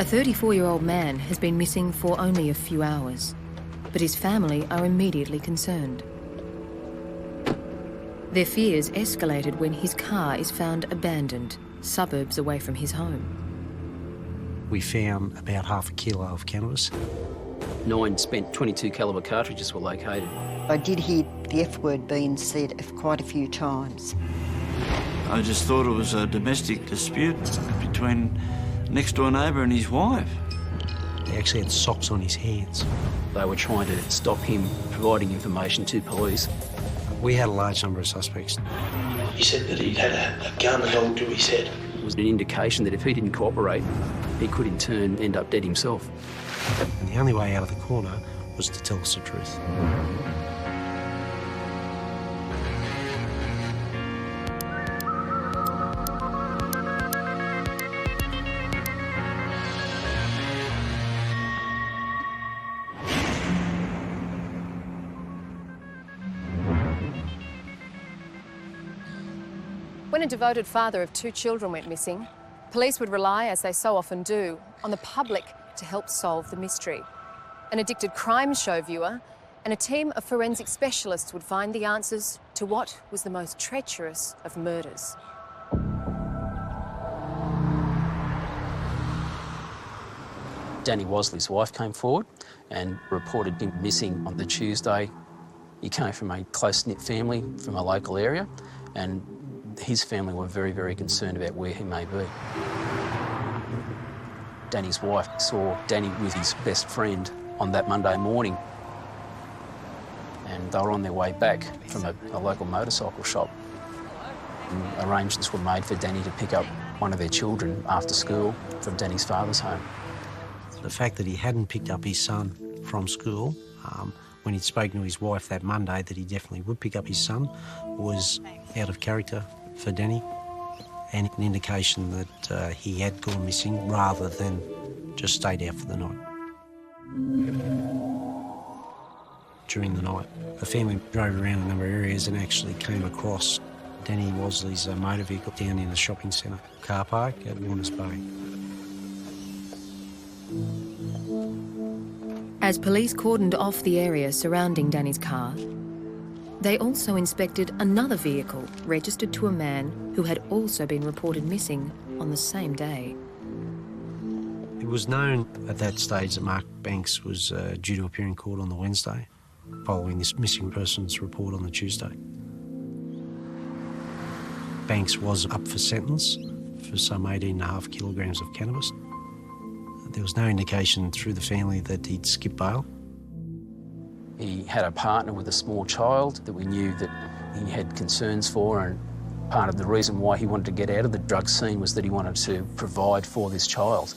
34-year-old man has been missing for only a few hours, but his family are immediately concerned. Their fears escalated when his car is found abandoned, suburbs away from his home. We found about half a kilo of cannabis. 9 spent .22 calibre cartridges were located. I did hear the F word being said quite a few times. I just thought it was a domestic dispute between next door neighbour and his wife. He actually had socks on his hands. They were trying to stop him providing information to police. We had a large number of suspects. He said that he'd had a gun held to his head. It was an indication that if he didn't cooperate, he could in turn end up dead himself. And the only way out of the corner was to tell us the truth. When a devoted father of 2 children went missing, police would rely, as they so often do, on the public to help solve the mystery. An addicted crime show viewer and a team of forensic specialists would find the answers to what was the most treacherous of murders. Danny Wasley's wife came forward and reported him missing on the Tuesday. He came from a close-knit family from a local area, and his family were very, very concerned about where he may be. Danny's wife saw Danny with his best friend on that Monday morning, and they were on their way back from a local motorcycle shop. And arrangements were made for Danny to pick up one of their children after school from Danny's father's home. The fact that he hadn't picked up his son from school, when he'd spoken to his wife that Monday that he definitely would pick up his son, was out of character for Danny, and an indication that he had gone missing rather than just stayed out for the night. During the night, the family drove around a number of areas and actually came across Danny Wasley's motor vehicle down in the shopping centre car park at Warners Bay. As police cordoned off the area surrounding Danny's car, they also inspected another vehicle registered to a man who had also been reported missing on the same day. It was known at that stage that Mark Banks was due to appear in court on the Wednesday, following this missing persons report on the Tuesday. Banks was up for sentence for some 18.5 kilograms of cannabis. There was no indication through the family that he'd skip bail. He had a partner with a small child that we knew that he had concerns for, and part of the reason why he wanted to get out of the drug scene was that he wanted to provide for this child.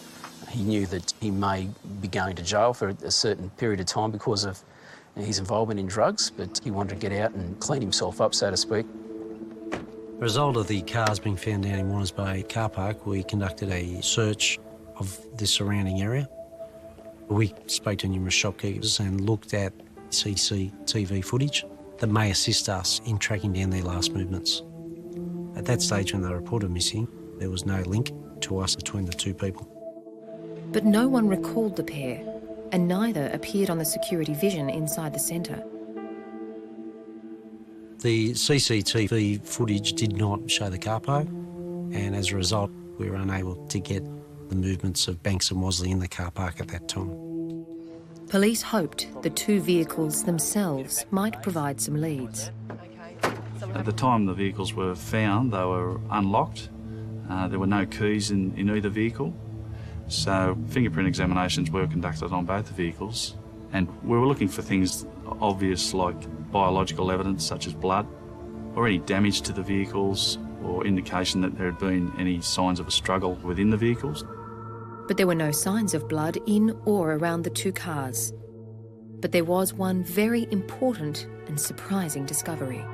He knew that he may be going to jail for a certain period of time because of his involvement in drugs, but he wanted to get out and clean himself up, so to speak. As a result of the cars being found down in Warners Bay car park, we conducted a search of the surrounding area. We spoke to numerous shopkeepers and looked at CCTV footage that may assist us in tracking down their last movements. At that stage, when they reported missing, there was no link to us between the 2 people. But no one recalled the pair, and neither appeared on the security vision inside the centre. The CCTV footage did not show the car park, and as a result, we were unable to get the movements of Banks and Wasley in the car park at that time. Police hoped the 2 vehicles themselves might provide some leads. At the time the vehicles were found, they were unlocked. There were no keys in either vehicle. So fingerprint examinations were conducted on both the vehicles, and we were looking for things obvious like biological evidence such as blood, or any damage to the vehicles, or indication that there had been any signs of a struggle within the vehicles. But there were no signs of blood in or around the 2 cars. But there was one very important and surprising discovery.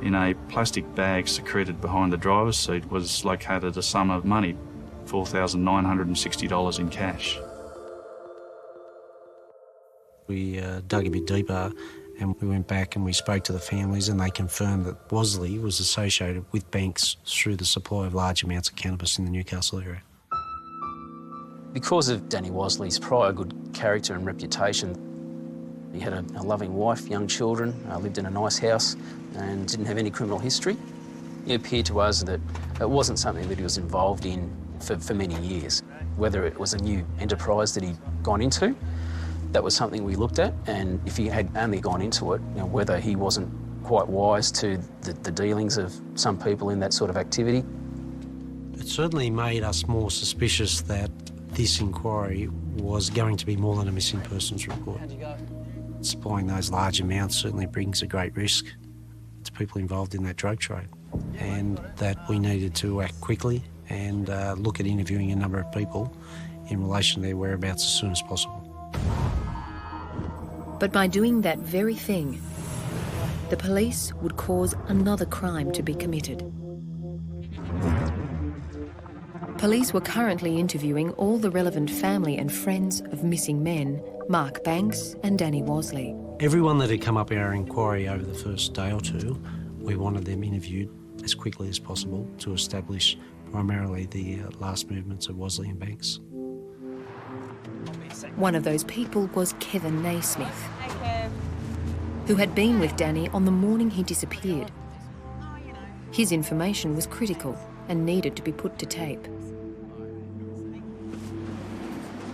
In a plastic bag secreted behind the driver's seat was located a sum of money, $4,960 in cash. We dug a bit deeper And we went back and we spoke to the families, and they confirmed that Wasley was associated with Banks through the supply of large amounts of cannabis in the Newcastle area. Because of Danny Wasley's prior good character and reputation, he had a loving wife, young children, lived in a nice house and didn't have any criminal history. It appeared to us that it wasn't something that he was involved in for many years. Whether it was a new enterprise that he'd gone into, that was something we looked at, and if he had only gone into it, whether he wasn't quite wise to the dealings of some people in that sort of activity. It certainly made us more suspicious that this inquiry was going to be more than a missing persons report. Supplying those large amounts certainly brings a great risk to people involved in that drug trade, and that we needed to act quickly and look at interviewing a number of people in relation to their whereabouts as soon as possible. But by doing that very thing, the police would cause another crime to be committed. Police were currently interviewing all the relevant family and friends of missing men, Mark Banks and Danny Wasley. Everyone that had come up our inquiry over the first day or two, we wanted them interviewed as quickly as possible to establish primarily the last movements of Wasley and Banks. One of those people was Kevin Naismith, who had been with Danny on the morning he disappeared. His information was critical and needed to be put to tape.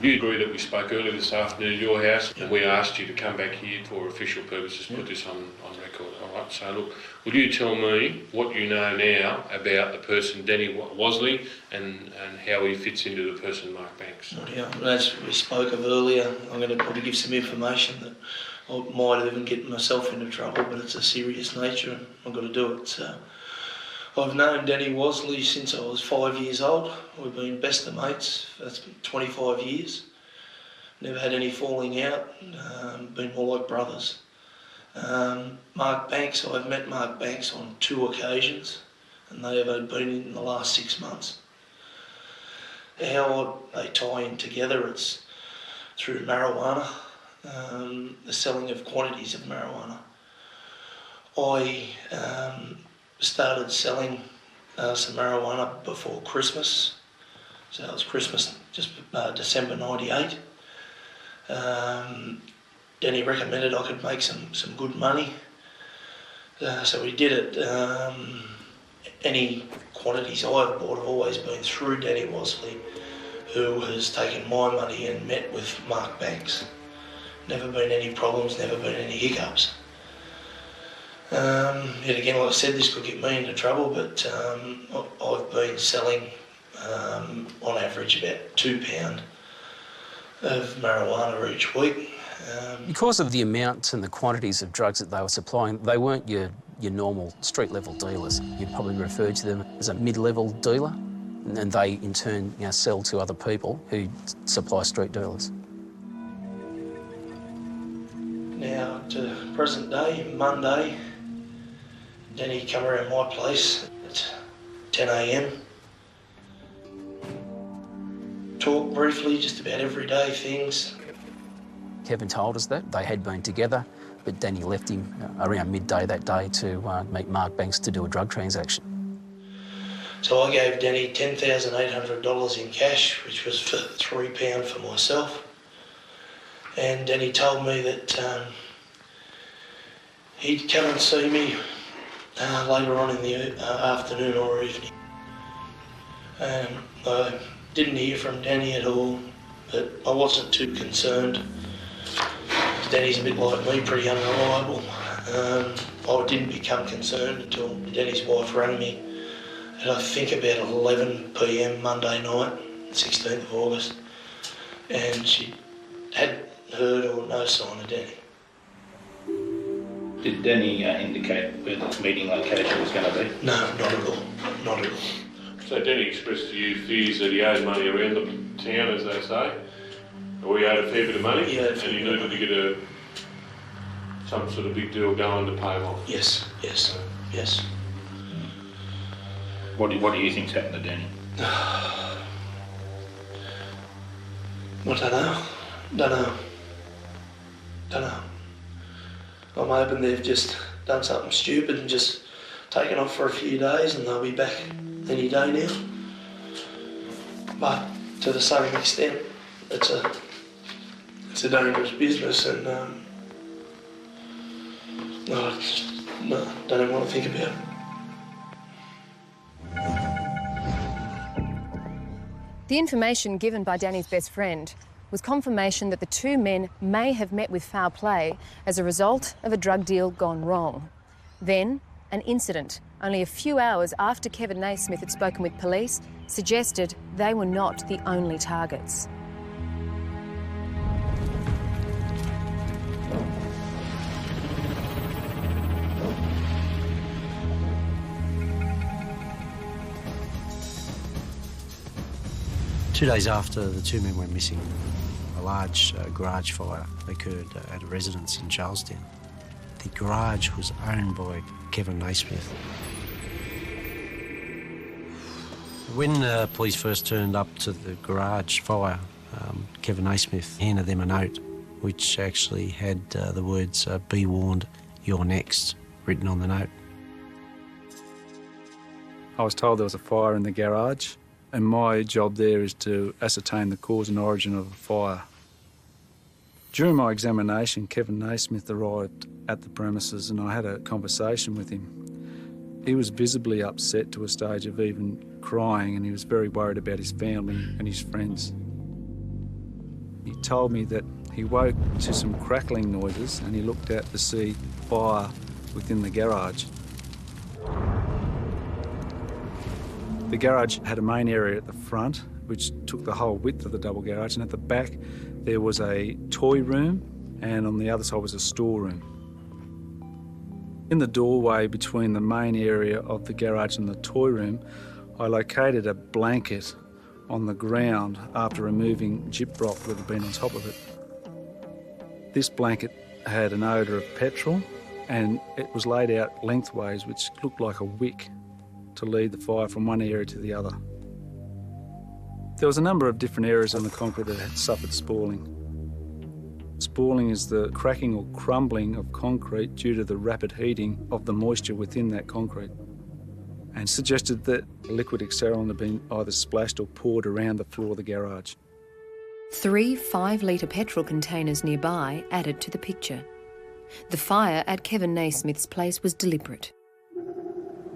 You agree that we spoke earlier this afternoon at your house and we asked you to come back here for official purposes, put this on record. All right, so look, will you tell me what you know now about the person Danny Wasley and how he fits into the person Mark Banks? Yeah, as we spoke of earlier, I'm going to probably give some information that I might even get myself into trouble, but it's a serious nature and I've got to do it. So I've known Danny Wasley since I was 5 years old. We've been best of mates. That's been 25 years. Never had any falling out. Been more like brothers. Mark Banks, I've met Mark Banks on 2 occasions, and they have been in the last 6 months. How they tie in together, it's through marijuana, the selling of quantities of marijuana. I started selling some marijuana before Christmas, so it was Christmas, just December '98. Danny recommended I could make some good money, so we did it. Any quantities I've bought have always been through Danny Wasley, who has taken my money and met with Mark Banks. Never been any problems, never been any hiccups. Yet again, like I said, this could get me into trouble, but I've been selling on average about £2 of marijuana each week. Because of the amounts and the quantities of drugs that they were supplying, they weren't your normal street-level dealers. You'd probably refer to them as a mid-level dealer, and then they, in turn, sell to other people who supply street dealers. Now, to present day, Monday, Danny come around my place at 10 a.m. Talk briefly, just about everyday things. Kevin told us that they had been together, but Danny left him around midday that day to meet Mark Banks to do a drug transaction. So I gave Danny $10,800 in cash, which was for £3 for myself. And Danny told me that he'd come and see me later on in the afternoon or evening. And I didn't hear from Danny at all, but I wasn't too concerned. Danny's a bit like me, pretty unreliable. I didn't become concerned until Danny's wife rang me at I think about 11 p.m. Monday night, 16th of August, and she had heard or no sign of Danny. Did Danny indicate where the meeting location was going to be? No, not at all. Not at all. So Danny expressed to you fears that he owed money around the town, as they say, or he owed a fair bit of money, and he needed to get some sort of big deal going to pay him off. Yes. What do you think's happened to Danny? I don't know. I'm hoping they've just done something stupid and just taken off for a few days and they'll be back any day now. But to the same extent, it's a dangerous business, and no, don't even want to think about it. The information given by Danny's best friend was confirmation that the two men may have met with foul play as a result of a drug deal gone wrong. Then, an incident, only a few hours after Kevin Naismith had spoken with police, suggested they were not the only targets. Two days after the two men went missing, a large garage fire occurred at a residence in Charlestown. The garage was owned by Kevin Naismith. When police first turned up to the garage fire, Kevin Naismith handed them a note which actually had the words, "Be warned, you're next," written on the note. I was told there was a fire in the garage, and my job there is to ascertain the cause and origin of the fire. During my examination, Kevin Naismith arrived at the premises and I had a conversation with him. He was visibly upset to a stage of even crying, and he was very worried about his family and his friends. He told me that he woke to some crackling noises and he looked out to see fire within the garage. The garage had a main area at the front, which took the whole width of the double garage, and at the back there was a toy room, and on the other side was a storeroom. In the doorway between the main area of the garage and the toy room, I located a blanket on the ground after removing gyprock that had been on top of it. This blanket had an odour of petrol, and it was laid out lengthways, which looked like a wick to lead the fire from one area to the other. There was a number of different areas on the concrete that had suffered spalling. Spalling is the cracking or crumbling of concrete due to the rapid heating of the moisture within that concrete, and suggested that liquid acetylene had been either splashed or poured around the floor of the garage. 3 5-litre petrol containers nearby added to the picture. The fire at Kevin Naismith's place was deliberate.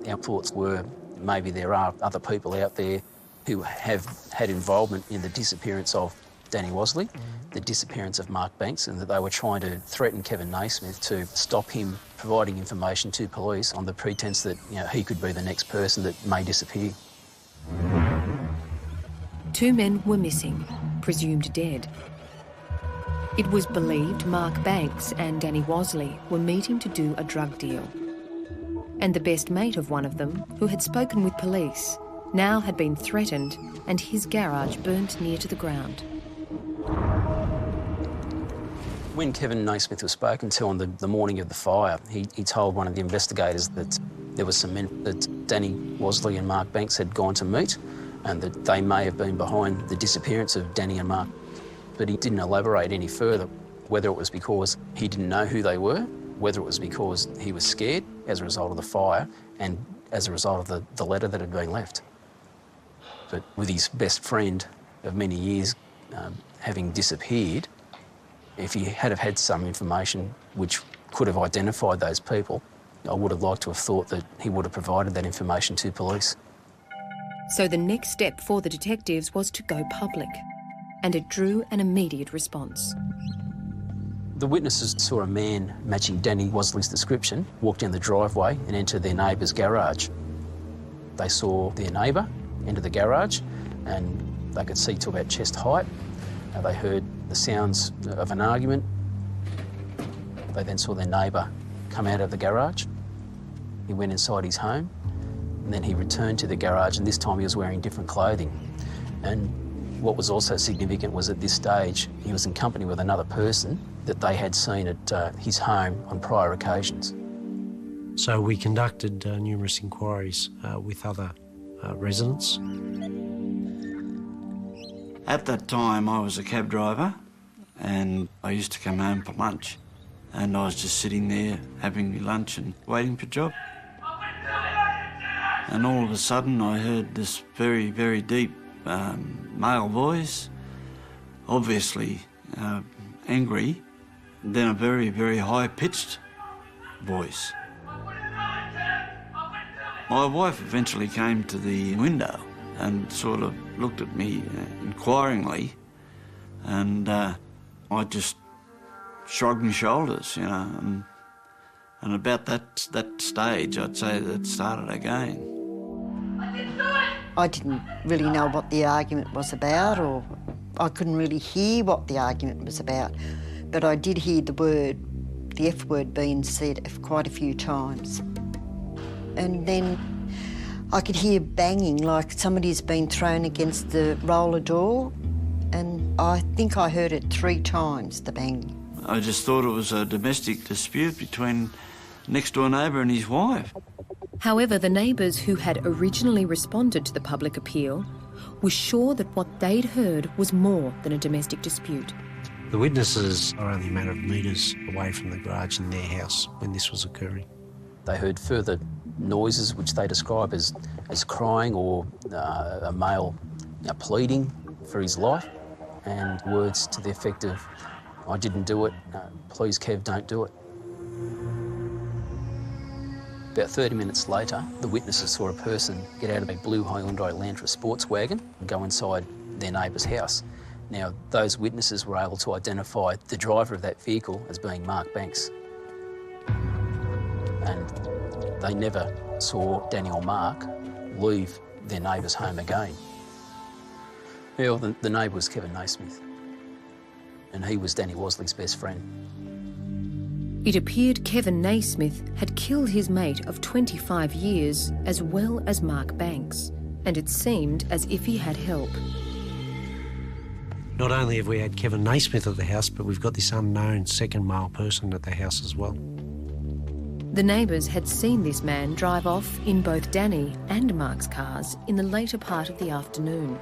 Our thoughts were maybe there are other people out there who have had involvement in the disappearance of Danny Wasley, the disappearance of Mark Banks, and that they were trying to threaten Kevin Naismith to stop him providing information to police on the pretence that, you know, he could be the next person that may disappear. 2 men were missing, presumed dead. It was believed Mark Banks and Danny Wasley were meeting to do a drug deal. And the best mate of one of them, who had spoken with police, now had been threatened and his garage burnt near to the ground. When Kevin Naismith was spoken to on the morning of the fire, he told one of the investigators that there was some men that Danny Wasley and Mark Banks had gone to meet, and that they may have been behind the disappearance of Danny and Mark. But he didn't elaborate any further, whether it was because he didn't know who they were, whether it was because he was scared as a result of the fire and as a result of the letter that had been left. But with his best friend of many years having disappeared, if he had have had some information which could have identified those people, I would have liked to have thought that he would have provided that information to police. So the next step for the detectives was to go public, and it drew an immediate response. The witnesses saw a man matching Danny Wasley's description walk down the driveway and enter their neighbour's garage. They saw their neighbour enter the garage and they could see to about chest height. They heard the sounds of an argument. They then saw their neighbour come out of the garage. He went inside his home and then he returned to the garage, and this time he was wearing different clothing. And what was also significant was at this stage he was in company with another person that they had seen at his home on prior occasions. So we conducted numerous inquiries with other residents. At that time I was a cab driver and I used to come home for lunch. and I was just sitting there having my lunch and waiting for a job. And all of a sudden I heard this very, very deep male voice, obviously angry, then a very, very high-pitched voice. My wife eventually came to the window and sort of looked at me inquiringly, and I just shrugged my shoulders, you know, and about that stage, I'd say that started again. I didn't really know what the argument was about, or I couldn't really hear what the argument was about, but I did hear the F word being said quite a few times. And then I could hear banging, like somebody's been thrown against the roller door, and I think I heard it 3 times, the banging. I just thought it was a domestic dispute between next door neighbour and his wife. However, the neighbours who had originally responded to the public appeal were sure that what they'd heard was more than a domestic dispute. The witnesses are only a matter of metres away from the garage in their house when this was occurring. They heard further noises which they describe as crying or a male pleading for his life, and words to the effect of, "I didn't do it, please Kev, don't do it." About 30 minutes later, the witnesses saw a person get out of a blue Hyundai Elantra sports wagon and go inside their neighbour's house. Now, those witnesses were able to identify the driver of that vehicle as being Mark Banks. And they never saw Danny or Mark leave their neighbour's home again. Well, the neighbour was Kevin Naismith, and he was Danny Wasley's best friend. It appeared Kevin Naismith had killed his mate of 25 years as well as Mark Banks, and it seemed as if he had help. Not only have we had Kevin Naismith at the house, but we've got this unknown second male person at the house as well. The neighbours had seen this man drive off in both Danny and Mark's cars in the later part of the afternoon.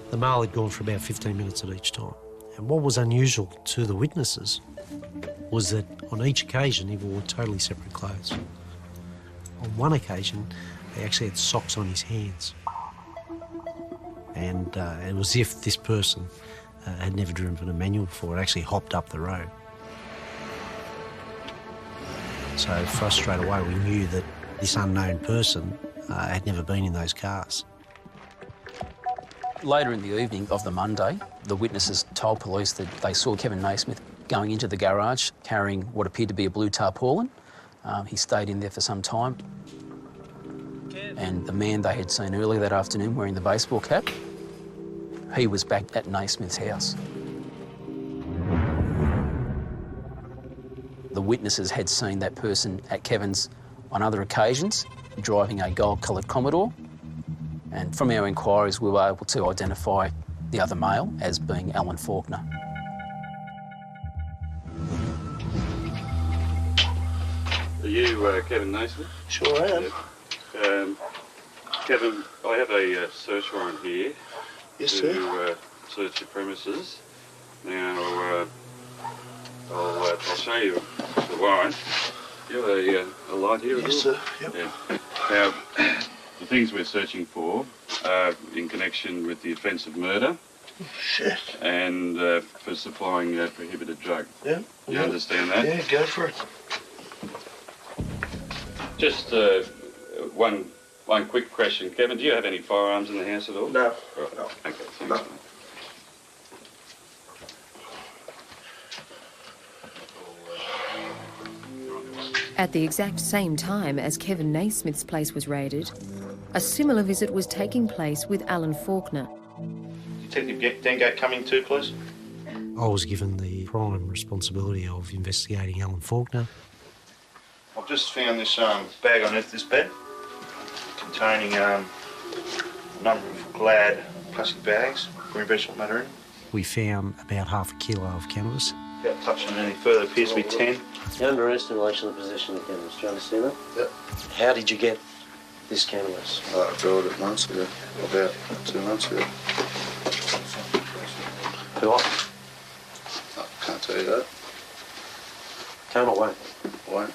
The male had gone for about 15 minutes at each time. And what was unusual to the witnesses was that on each occasion he wore totally separate clothes. On one occasion, they actually had socks on his hands. And it was as if this person had never driven a manual before. It actually hopped up the road. So for us straight away, we knew that this unknown person had never been in those cars. Later in the evening of the Monday, the witnesses told police that they saw Kevin Naismith going into the garage carrying what appeared to be a blue tarpaulin. He stayed in there for some time. And the man they had seen earlier that afternoon wearing the baseball cap, he was back at Naismith's house. The witnesses had seen that person at Kevin's on other occasions, driving a gold-coloured Commodore. And from our inquiries, we were able to identify the other male as being Alan Faulkner. Are you Kevin Naismith? Sure am. Yeah. Kevin, I have a search warrant here. Yes, sir. To search your premises. Now, I'll show you the warrant. You have a light here? Yes, sir. Yep. Yeah. Now, the things we're searching for are in connection with the offence of murder. Shit. And for supplying a prohibited drug. Yeah. You understand that? Yeah, go for it. Just one quick question. Kevin, do you have any firearms in the house at all? No. Right. No. Okay, thanks. No. At the exact same time as Kevin Naismith's place was raided, a similar visit was taking place with Alan Faulkner. Detective Dengate coming too, please. I was given the prime responsibility of investigating Alan Faulkner. I've just found this bag underneath this bed containing a number of Glad plastic bags, green vegetable matter in. We found about half a kilo of cannabis. Without touching any further, appears to be 10. You're under arrest in relation to the possession of cannabis. Do you understand that? Yep. How did you get this cannabis? I brought it months ago, about 2 months ago. Who off? I can't tell see that. Can't or won't? Won't.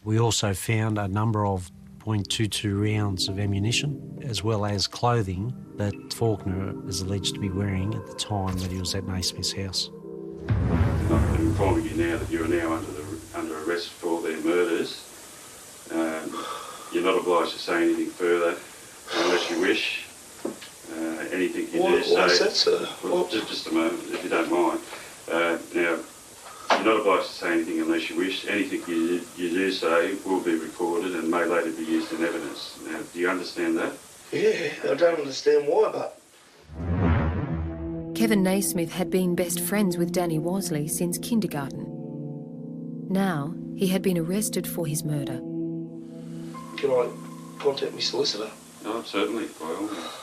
We also found a number of .22 rounds of ammunition, as well as clothing that Faulkner is alleged to be wearing at the time that he was at Naismith's house. I'm informing you now that you are now under arrest for their murders. You're not obliged to say anything further unless you wish. Anything you do say... Why is that, sir? Well, just a moment, if you don't mind. Now, you're not obliged to say anything unless you wish. Anything you do say will be recorded and may later be used in evidence. Now, do you understand that? Yeah, I don't understand why, but... Kevin Naismith had been best friends with Danny Wasley since kindergarten. Now, he had been arrested for his murder. Can I contact my solicitor? No, certainly, by all means.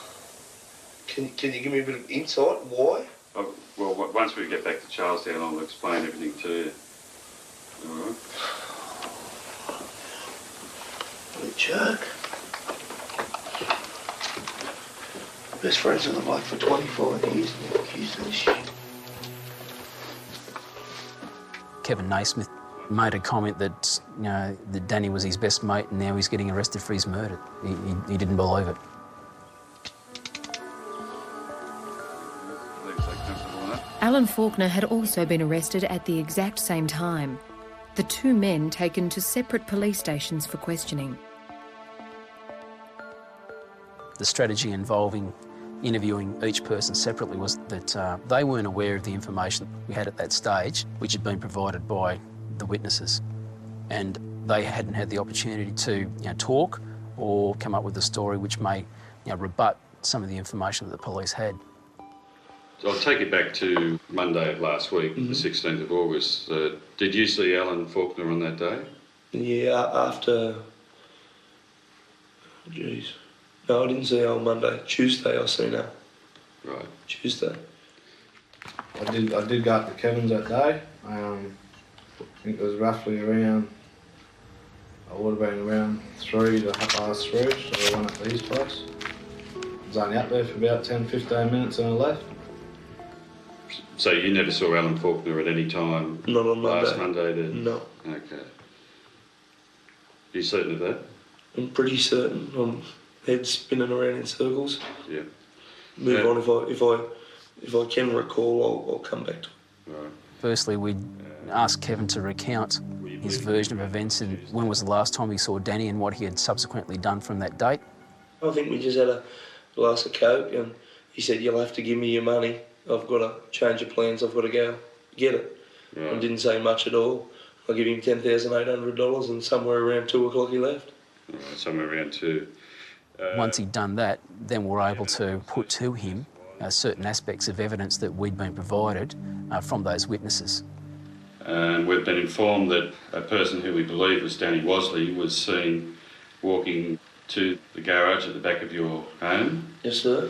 Can you give me a bit of insight? Why? Oh, well, once we get back to Charlestown, I'll explain everything to you. All right? What a jerk. Best friends with the bloke for 25 years and they're accused of this shit. Kevin Naismith made a comment that, you know, that Danny was his best mate and now he's getting arrested for his murder. He didn't believe it. Alan Faulkner had also been arrested at the exact same time. The two men taken to separate police stations for questioning. The strategy involving interviewing each person separately was that they weren't aware of the information we had at that stage, which had been provided by the witnesses. And they hadn't had the opportunity to talk or come up with a story which may rebut some of the information that the police had. So I'll take it back to Monday of last week, the 16th of August. Did you see Alan Faulkner on that day? Yeah, after... Jeez. No, I didn't see her on Monday. Tuesday I seen her. Right. Tuesday. I did go up to Kevin's that day. I think it was roughly around... I would have been around 3 to 3:30, so I went up to his place. I was only up there for about 10-15 minutes and I left. So you never saw Alan Faulkner at any time? Not on Monday. Last Monday then? No. Okay. You certain of that? I'm pretty certain. I'm head spinning around in circles. Yeah. Move on if I can recall. I'll come back to it. Right. Firstly, we asked Kevin to recount his version of events and when was the last time he saw Danny and what he had subsequently done from that date. I think we just had a glass of Coke and he said, "You'll have to give me your money. I've got to change of plans. I've got to go get it." Right. I didn't say much at all. I give him $10,800 and somewhere around 2 o'clock he left. Right, somewhere around 2. Once he'd done that, then we were able to put to him certain aspects of evidence that we'd been provided from those witnesses. And we've been informed that a person who we believe was Danny Wasley was seen walking to the garage at the back of your home. Yes, sir.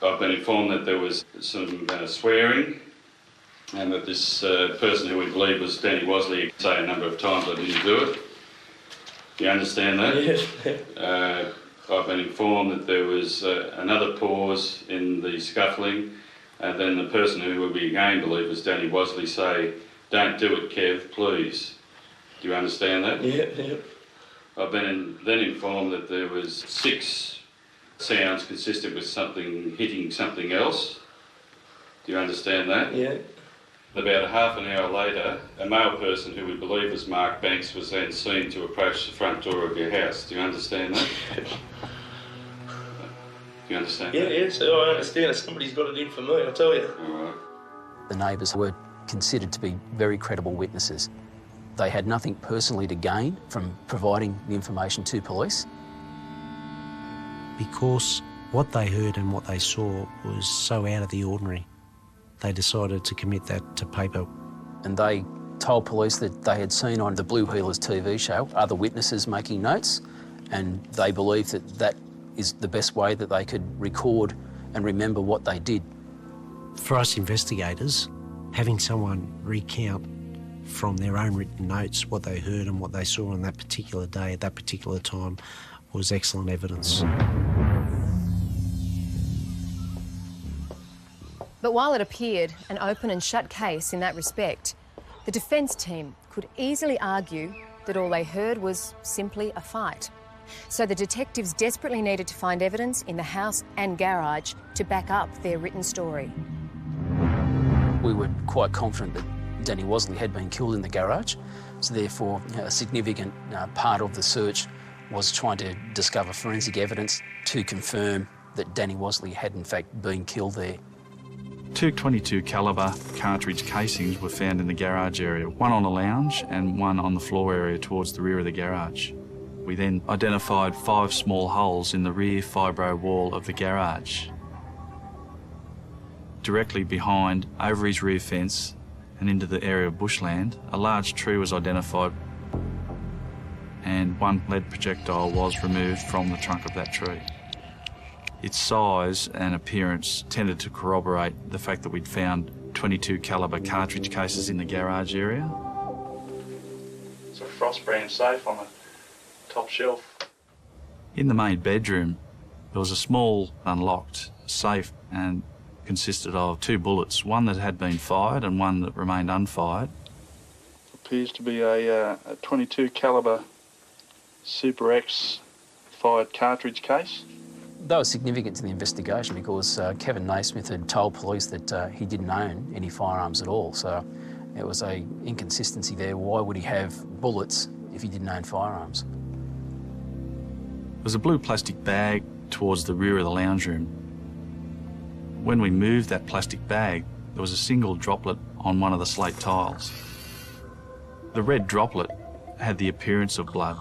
I've been informed that there was some swearing and that this person who we believe was Danny Wasley say a number of times, "I didn't do it." Do you understand that? Yes. I've been informed that there was another pause in the scuffling and then the person who we again believe was Danny Wasley say, "Don't do it, Kev, please." Do you understand that? Yeah. I've been then informed that there was 6 sounds consistent with something hitting something else. Do you understand that? Yeah. About half an hour later, a male person who we believe was Mark Banks was then seen to approach the front door of your house. Do you understand that? Do you understand that? Yeah, so I understand it. Somebody's got it in for me, I'll tell you. All right. The neighbours were considered to be very credible witnesses. They had nothing personally to gain from providing the information to police. Because what they heard and what they saw was so out of the ordinary, they decided to commit that to paper. And they told police that they had seen on the Blue Heelers TV show other witnesses making notes, and they believed that that is the best way that they could record and remember what they did. For us investigators, having someone recount from their own written notes what they heard and what they saw on that particular day at that particular time was excellent evidence. But while it appeared an open and shut case in that respect, the defence team could easily argue that all they heard was simply a fight. So the detectives desperately needed to find evidence in the house and garage to back up their written story. We were quite confident that Danny Wasley had been killed in the garage, so therefore a significant part of the search was trying to discover forensic evidence to confirm that Danny Wasley had in fact been killed there. 2 .22 calibre cartridge casings were found in the garage area, one on a lounge and one on the floor area towards the rear of the garage. We then identified 5 small holes in the rear fibro wall of the garage. Directly behind, over his rear fence and into the area of bushland, a large tree was identified and one lead projectile was removed from the trunk of that tree. Its size and appearance tended to corroborate the fact that we'd found .22 calibre cartridge cases in the garage area. It's a Frost brand safe on the top shelf. In the main bedroom, there was a small unlocked safe and consisted of 2 bullets, one that had been fired and one that remained unfired. Appears to be a .22 calibre Super X fired cartridge case. That was significant to the investigation because Kevin Naismith had told police that he didn't own any firearms at all, so there was an inconsistency there. Why would he have bullets if he didn't own firearms? There was a blue plastic bag towards the rear of the lounge room. When we moved that plastic bag, there was a single droplet on one of the slate tiles. The red droplet had the appearance of blood.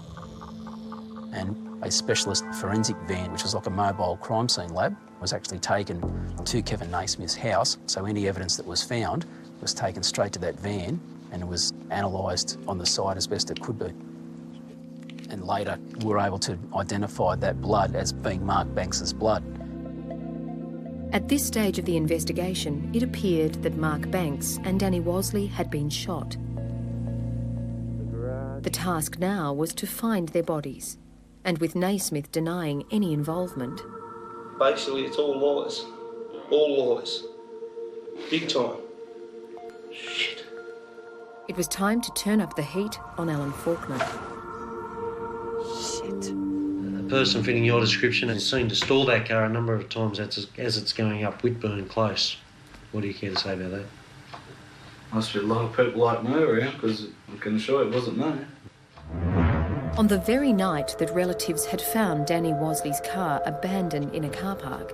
And a specialist forensic van, which was like a mobile crime scene lab, was actually taken to Kevin Naismith's house. So any evidence that was found was taken straight to that van and it was analysed on the site as best it could be. And later we were able to identify that blood as being Mark Banks's blood. At this stage of the investigation, it appeared that Mark Banks and Danny Wasley had been shot. The task now was to find their bodies, and with Naismith denying any involvement. Basically, it's all lies. All lies. Big time. Shit. It was time to turn up the heat on Alan Faulkner. The person fitting your description is seen to stall that car a number of times as it's going up Whitburn Close. What do you care to say about that? Must be a lot of people like me around, because I can assure it wasn't me. On the very night that relatives had found Danny Wasley's car abandoned in a car park,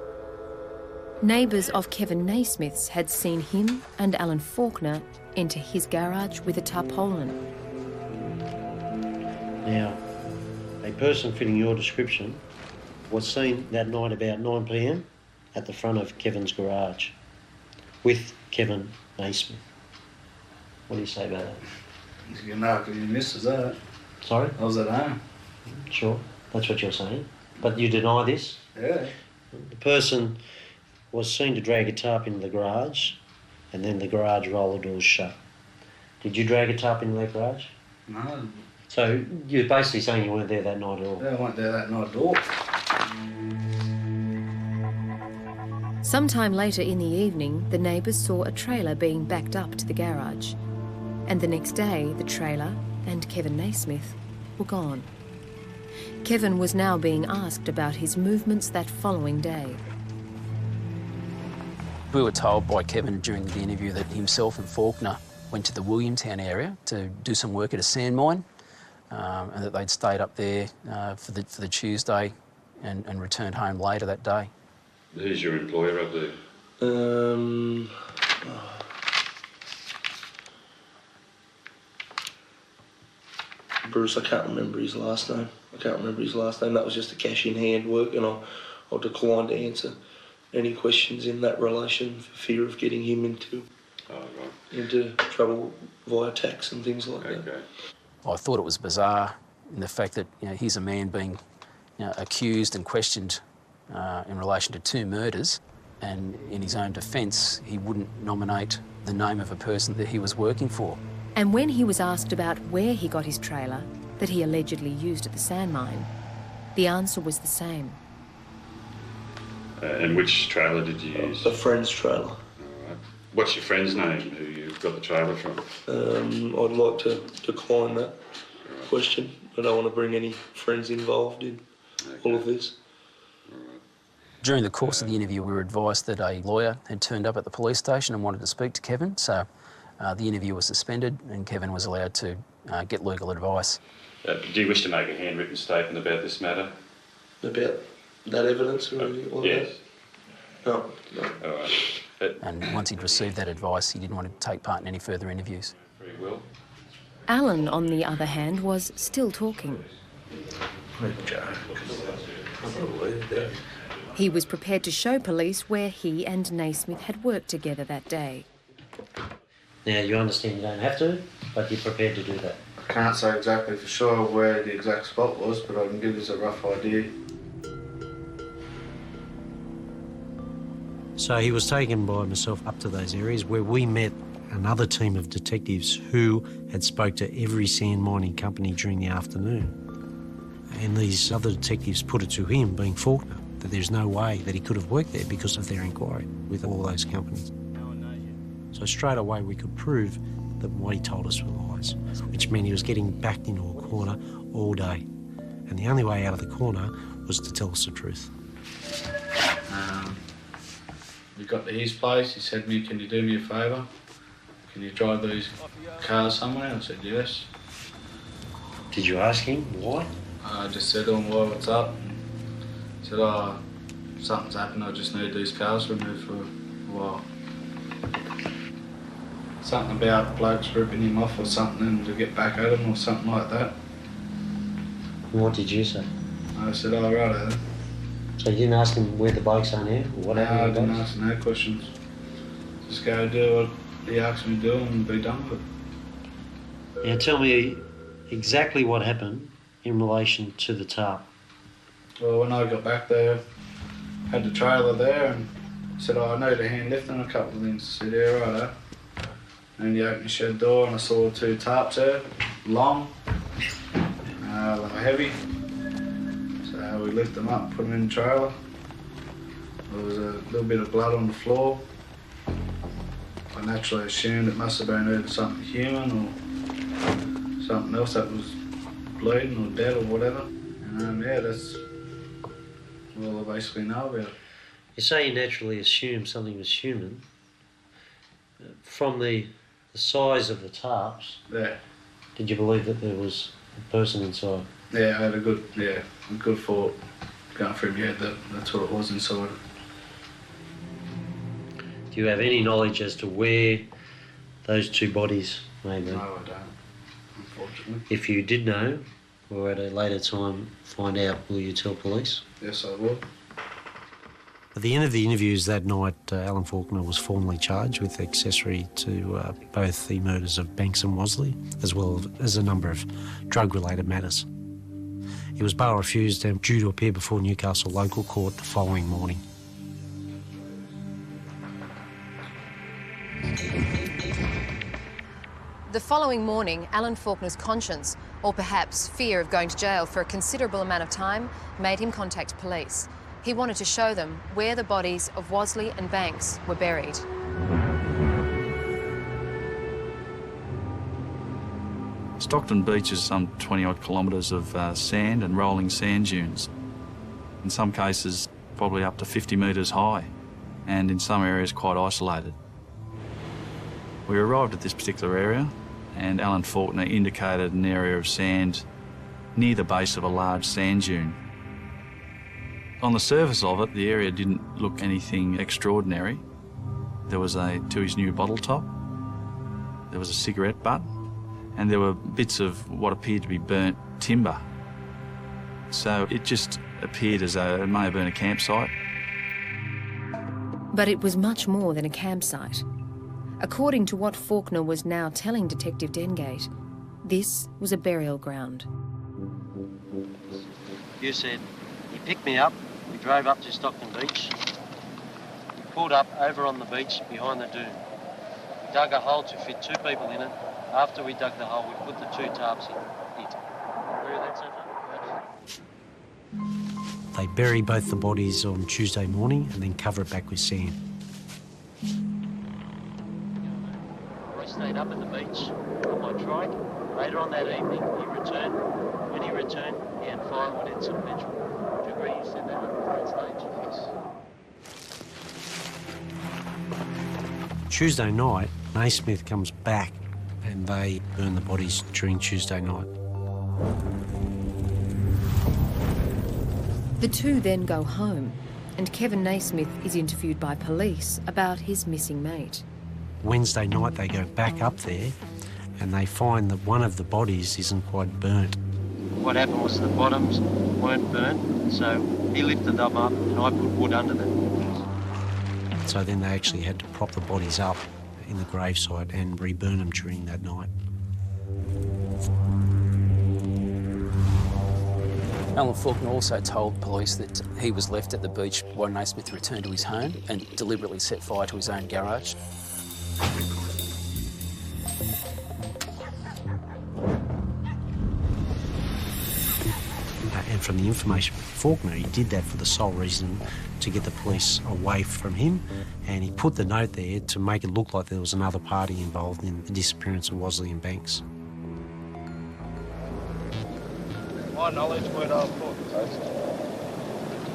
neighbours of Kevin Naismith's had seen him and Alan Faulkner enter his garage with a tarpaulin. Now, a person fitting your description was seen that night about 9 p.m. at the front of Kevin's garage with Kevin Naismith. What do you say about that? He's going to know because he misses that. Sorry? I was at home. Sure, that's what you're saying. But you deny this? Yeah. The person was seen to drag a tarp into the garage and then the garage roller doors shut. Did you drag a tarp into that garage? No. So you're basically saying you weren't there that night at all? Yeah, I weren't there that night at all. Sometime later in the evening, the neighbours saw a trailer being backed up to the garage. And the next day, the trailer and Kevin Naismith were gone. Kevin was now being asked about his movements that following day. We were told by Kevin during the interview that himself and Faulkner went to the Williamtown area to do some work at a sand mine, and that they'd stayed up there for the Tuesday and returned home later that day. Who's your employer up there? Bruce, I can't remember his last name. That was just a cash in hand work, and I declined to answer any questions in that relation for fear of getting him into trouble via tax and things like that. I thought it was bizarre in the fact that he's a man being accused and questioned in relation to 2 murders, and in his own defence he wouldn't nominate the name of a person that he was working for. And when he was asked about where he got his trailer that he allegedly used at the sand mine, the answer was the same. And which trailer did you use? A friend's trailer. What's your friend's name who you got the trailer from? I'd like to decline that question. I don't want to bring any friends involved in all of this. During the course of the interview, we were advised that a lawyer had turned up at the police station and wanted to speak to Kevin, so the interview was suspended and Kevin was allowed to get legal advice. Do you wish to make a handwritten statement about this matter? About that evidence or anything like that? Yes. No. All right. And once he'd received that advice, he didn't want to take part in any further interviews. Very well. Alan, on the other hand, was still talking. He was prepared to show police where he and Naismith had worked together that day. Now, you understand you don't have to, but you're prepared to do that. I can't say exactly for sure where the exact spot was, but I can give you a rough idea. So he was taken by myself up to those areas where we met another team of detectives who had spoke to every sand mining company during the afternoon. And these other detectives put it to him, being Faulkner, that there's no way that he could have worked there because of their inquiry with all those companies. So straight away we could prove that what he told us were lies, which meant he was getting backed into a corner all day. And the only way out of the corner was to tell us the truth. We got to his place, he said to me, can you do me a favour? Can you drive these cars somewhere? I said yes. Did you ask him why? I just said to him, well, what's up? He said, oh, something's happened, I just need these cars removed for a while. Something about blokes ripping him off or something and to get back at him or something like that. What did you say? I said, oh, righto then. So you didn't ask him where the bikes are now? Or what No, happened I to the didn't bikes? ask no questions. Just go do what he asked me to do and be done with it. Now tell me exactly what happened in relation to the tarp. Well, when I got back there, had the trailer there and said, oh, I need a hand lifting a couple of things. I said, yeah, righto. And he opened the shed door and I saw 2 tarps there, long, they were heavy. So we lifted them up, put them in the trailer. There was a little bit of blood on the floor. I naturally assumed it must have been either something human or something else that was bleeding or dead or whatever. And yeah, that's all I basically know about it. You say you naturally assumed something was human. From the size of the tarps, yeah. Did you believe that there was a person inside? Yeah, I had a good thought going through my head that that's what it was inside. Do you have any knowledge as to where those 2 bodies may be? No, I don't, unfortunately. If you did know, or at a later time find out, will you tell police? Yes, I will. At the end of the interviews that night, Alan Faulkner was formally charged with accessory to both the murders of Banks and Wasley, as well as a number of drug-related matters. He was bail refused and due to appear before Newcastle local court the following morning. The following morning, Alan Faulkner's conscience, or perhaps fear of going to jail for a considerable amount of time, made him contact police. He wanted to show them where the bodies of Wasley and Banks were buried. Stockton Beach is some 20-odd kilometres of sand and rolling sand dunes. In some cases, probably up to 50 metres high, and in some areas quite isolated. We arrived at this particular area, and Alan Faulkner indicated an area of sand near the base of a large sand dune. On the surface of it, the area didn't look anything extraordinary. There was a Tui's new bottle top, there was a cigarette butt, and there were bits of what appeared to be burnt timber. So it just appeared as though it may have been a campsite. But it was much more than a campsite. According to what Faulkner was now telling Detective Dengate, this was a burial ground. You said he picked me up, we drove up to Stockton Beach. We pulled up over on the beach behind the dune. We dug a hole to fit 2 people in it. After we dug the hole, we put the 2 tarps in it. Where that so far? They bury both the bodies on Tuesday morning and then cover it back with sand. up at the beach on my trike. Later on that evening, he returned. When he returned, he had firewood and some petrol. Do you agree you said that at that stage? Yes. Tuesday night, Naismith comes back and they burn the bodies during Tuesday night. The two then go home, and Kevin Naismith is interviewed by police about his missing mate. Wednesday night they go back up there and they find that one of the bodies isn't quite burnt. What happened was the bottoms weren't burnt, so he lifted them up and I put wood under them. So then they actually had to prop the bodies up in the gravesite and reburn them during that night. Alan Faulkner also told police that he was left at the beach while Naismith returned to his home and deliberately set fire to his own garage. And from the information from Faulkner, he did that for the sole reason to get the police away from him, and he put the note there to make it look like there was another party involved in the disappearance of Wasley and Banks. My knowledge, where I was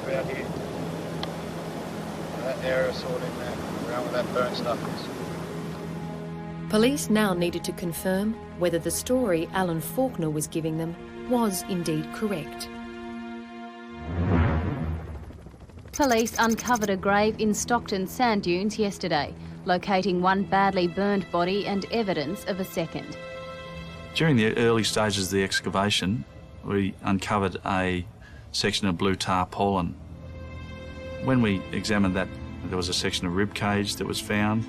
about here. That area sort in there, around where that burnt stuff is. Police now needed to confirm whether the story Alan Faulkner was giving them was indeed correct. Police uncovered a grave in Stockton sand dunes yesterday, locating one badly burned body and evidence of a second. During the early stages of the excavation, we uncovered a section of blue tarpaulin. When we examined that, there was a section of rib cage that was found,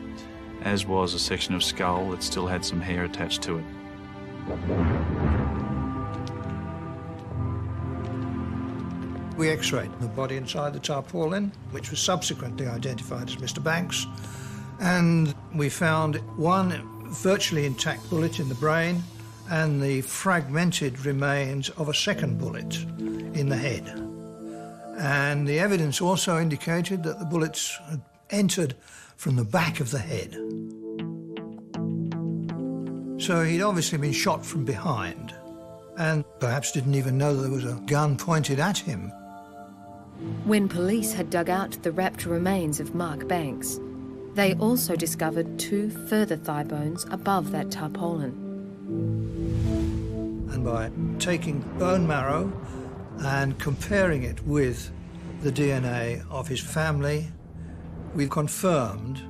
as was a section of skull that still had some hair attached to it. We x-rayed the body inside the tarpaulin, which was subsequently identified as Mr. Banks, and we found one virtually intact bullet in the brain and the fragmented remains of a second bullet in the head. And the evidence also indicated that the bullets had entered from the back of the head. So he'd obviously been shot from behind and perhaps didn't even know there was a gun pointed at him. When police had dug out the wrapped remains of Mark Banks, they also discovered two further thigh bones above that tarpaulin. And by taking bone marrow and comparing it with the DNA of his family, we confirmed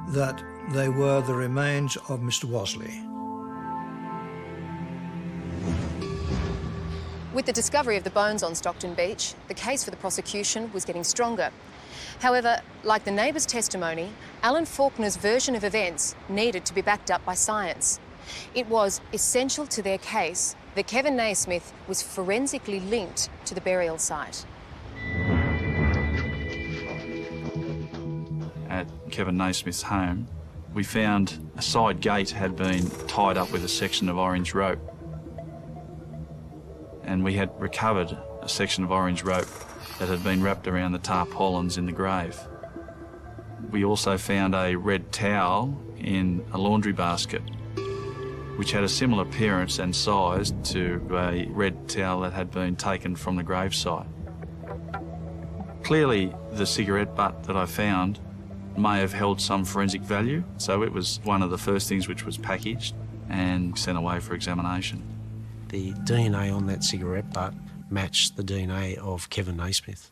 that they were the remains of Mr. Wasley. With the discovery of the bones on Stockton Beach, the case for the prosecution was getting stronger. However, like the neighbours' testimony, Alan Faulkner's version of events needed to be backed up by science. It was essential to their case that Kevin Naismith was forensically linked to the burial site. At Kevin Naismith's home, we found a side gate had been tied up with a section of orange rope. And we had recovered a section of orange rope that had been wrapped around the tarpaulins in the grave. We also found a red towel in a laundry basket, which had a similar appearance and size to a red towel that had been taken from the gravesite. Clearly, the cigarette butt that I found may have held some forensic value, so it was one of the first things which was packaged and sent away for examination. The DNA on that cigarette butt matched the DNA of Kevin Naismith.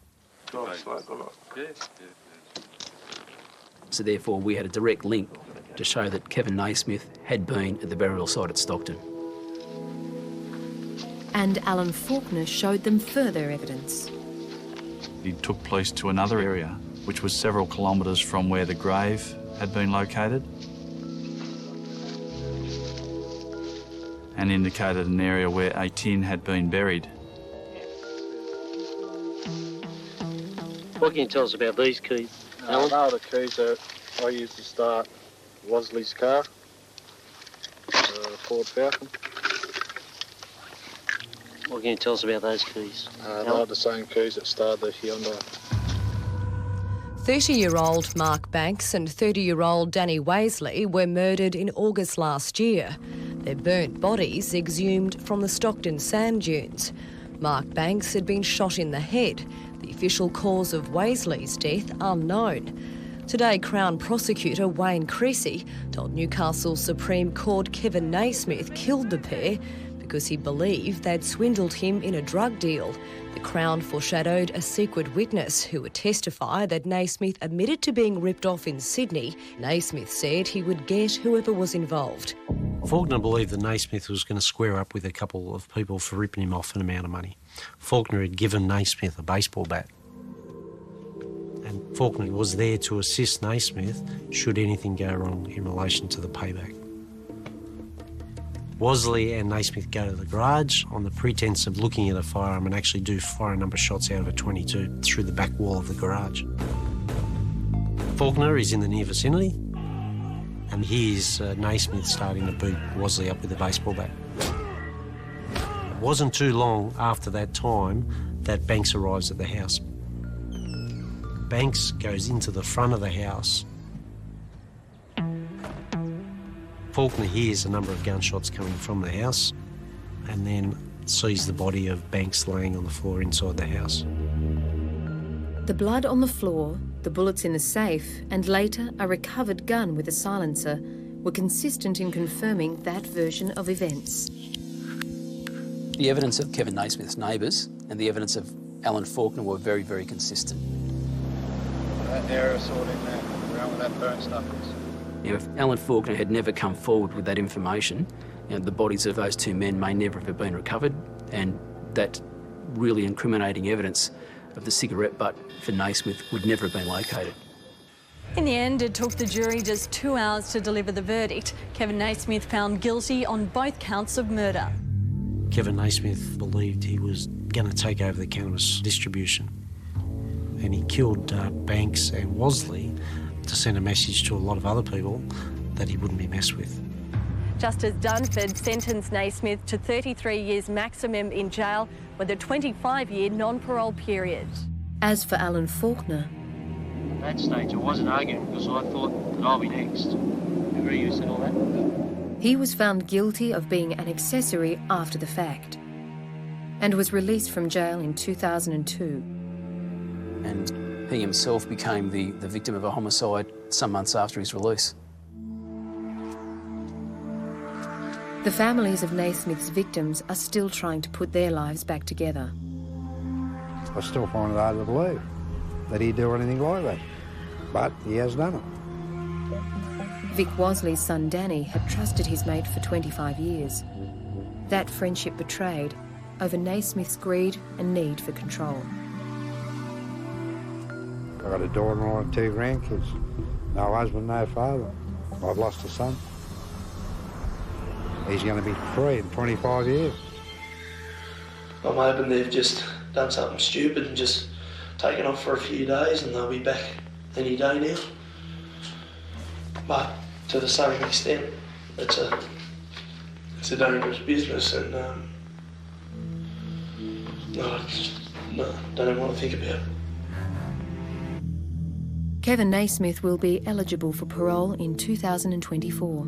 So therefore we had a direct link to show that Kevin Naismith had been at the burial site at Stockton. And Alan Faulkner showed them further evidence. He took police to another area, which was several kilometres from where the grave had been located, and indicated an area where a tin had been buried. What can you tell us about these keys, Alan? I know the keys that I used to start Wasley's car, Ford Falcon. What can you tell us about those keys? They're the same keys that started the Hyundai. 30-year-old Mark Banks and 30-year-old Danny Wasley were murdered in August last year. Their burnt bodies exhumed from the Stockton sand dunes. Mark Banks had been shot in the head. The official cause of Wasley's death unknown. Today, Crown Prosecutor Wayne Creasy told Newcastle Supreme Court Kevin Naismith killed the pair because he believed they'd swindled him in a drug deal. The Crown foreshadowed a secret witness who would testify that Naismith admitted to being ripped off in Sydney. Naismith said he would get whoever was involved. Faulkner believed that Naismith was going to square up with a couple of people for ripping him off an amount of money. Faulkner had given Naismith a baseball bat. And Faulkner was there to assist Naismith should anything go wrong in relation to the payback. Wasley and Naismith go to the garage on the pretence of looking at a firearm and actually do fire a number of shots out of a .22 through the back wall of the garage. Faulkner is in the near vicinity and hears Naismith starting to beat Wasley up with a baseball bat. It wasn't too long after that time that Banks arrives at the house. Banks goes into the front of the house. Faulkner hears a number of gunshots coming from the house and then sees the body of Banks laying on the floor inside the house. The blood on the floor, the bullets in the safe, and later a recovered gun with a silencer were consistent in confirming that version of events. The evidence of Kevin Naismith's neighbours and the evidence of Alan Faulkner were very, very consistent. That aerosol in there, around with that burnt stuff is. If Alan Faulkner had never come forward with that information, the bodies of those two men may never have been recovered, and that really incriminating evidence of the cigarette butt for Naismith would never have been located. In the end, it took the jury just 2 hours to deliver the verdict. Kevin Naismith found guilty on both counts of murder. Kevin Naismith believed he was going to take over the cannabis distribution, and he killed Banks and Wasley to send a message to a lot of other people that he wouldn't be messed with. Justice Dunford sentenced Naismith to 33 years maximum in jail with a 25-year non-parole period. As for Alan Faulkner, at that stage I wasn't arguing because I thought that I'll be next. Agree you said all that? he was found guilty of being an accessory after the fact and was released from jail in 2002. And he himself became the victim of a homicide some months after his release. The families of Naismith's victims are still trying to put their lives back together. I still find it hard to believe that he'd do anything like that, but he has done it. Vic Wasley's son Danny had trusted his mate for 25 years. That friendship betrayed over Naismith's greed and need for control. I've got a daughter-in-law and 2 grandkids. No husband, no father. I've lost a son. He's going to be free in 25 years. I'm hoping they've just done something stupid and just taken off for a few days and they'll be back any day now. But to the same extent, it's a dangerous business, and I don't even want to think about it. Kevin Naismith will be eligible for parole in 2024.